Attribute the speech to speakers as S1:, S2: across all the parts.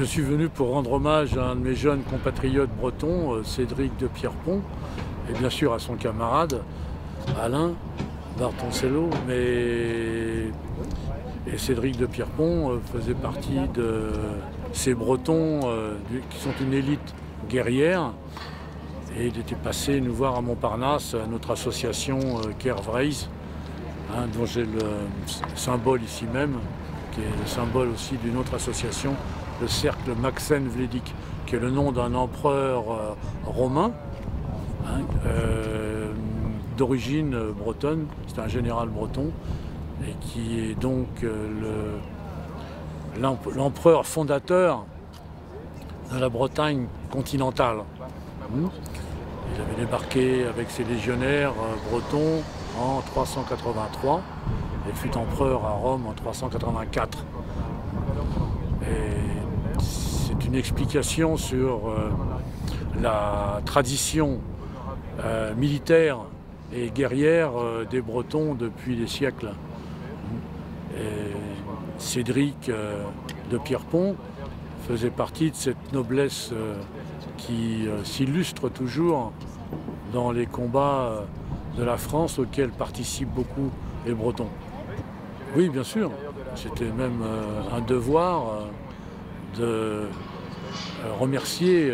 S1: Je suis venu pour rendre hommage à un de mes jeunes compatriotes bretons, Cédric de Pierrepont, et bien sûr à son camarade, Alain Bertoncello. Et Cédric de Pierrepont faisait partie de ces Bretons qui sont une élite guerrière. Et il était passé nous voir à Montparnasse, à notre association Kervreis, dont j'ai le symbole ici même, qui est le symbole aussi d'une autre association, le cercle Maxen Vledic, qui est le nom d'un empereur romain, d'origine bretonne, c'est un général breton, et qui est donc l'empereur fondateur de la Bretagne continentale. Il avait débarqué avec ses légionnaires bretons en 383 et fut empereur à Rome en 384. Et c'est une explication sur la tradition militaire et guerrière des Bretons depuis des siècles. Et Cédric de Pierrepont faisait partie de cette noblesse qui s'illustre toujours dans les combats de la France auxquels participent beaucoup les Bretons. Oui, bien sûr, c'était même un devoir de remercier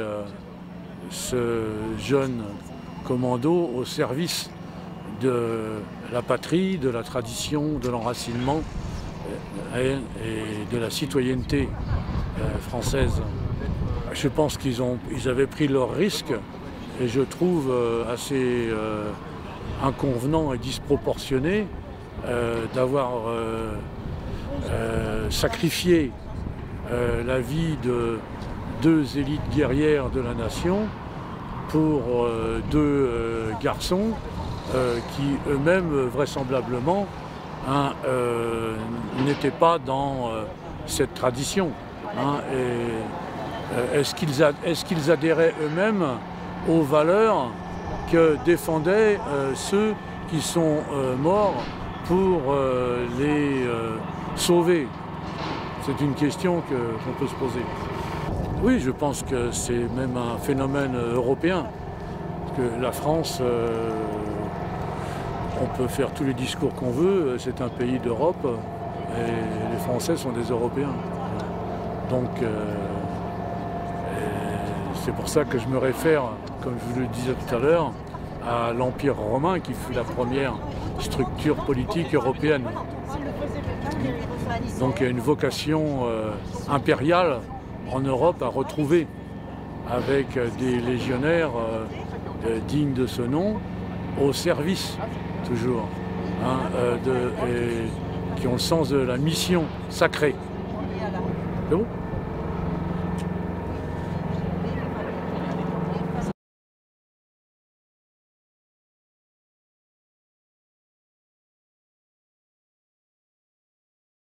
S1: ce jeune commando au service de la patrie, de la tradition, de l'enracinement et de la citoyenneté française. Je pense qu'ils avaient pris leurs risques et je trouve assez inconvenant et disproportionné d'avoir sacrifié la vie de deux élites guerrières de la nation pour deux garçons qui eux-mêmes vraisemblablement n'étaient pas dans cette tradition. Est-ce qu'ils adhéraient eux-mêmes aux valeurs que défendaient ceux qui sont morts pour les sauver? C'est une question qu'on peut se poser. Oui, je pense que c'est même un phénomène européen. Parce que la France, on peut faire tous les discours qu'on veut, c'est un pays d'Europe et les Français sont des Européens. Donc c'est pour ça que je me réfère, comme je vous le disais tout à l'heure, à l'Empire romain qui fut la première structure politique européenne. Donc il y a une vocation impériale en Europe à retrouver avec des légionnaires dignes de ce nom, au service toujours, qui ont le sens de la mission sacrée. C'est bon ?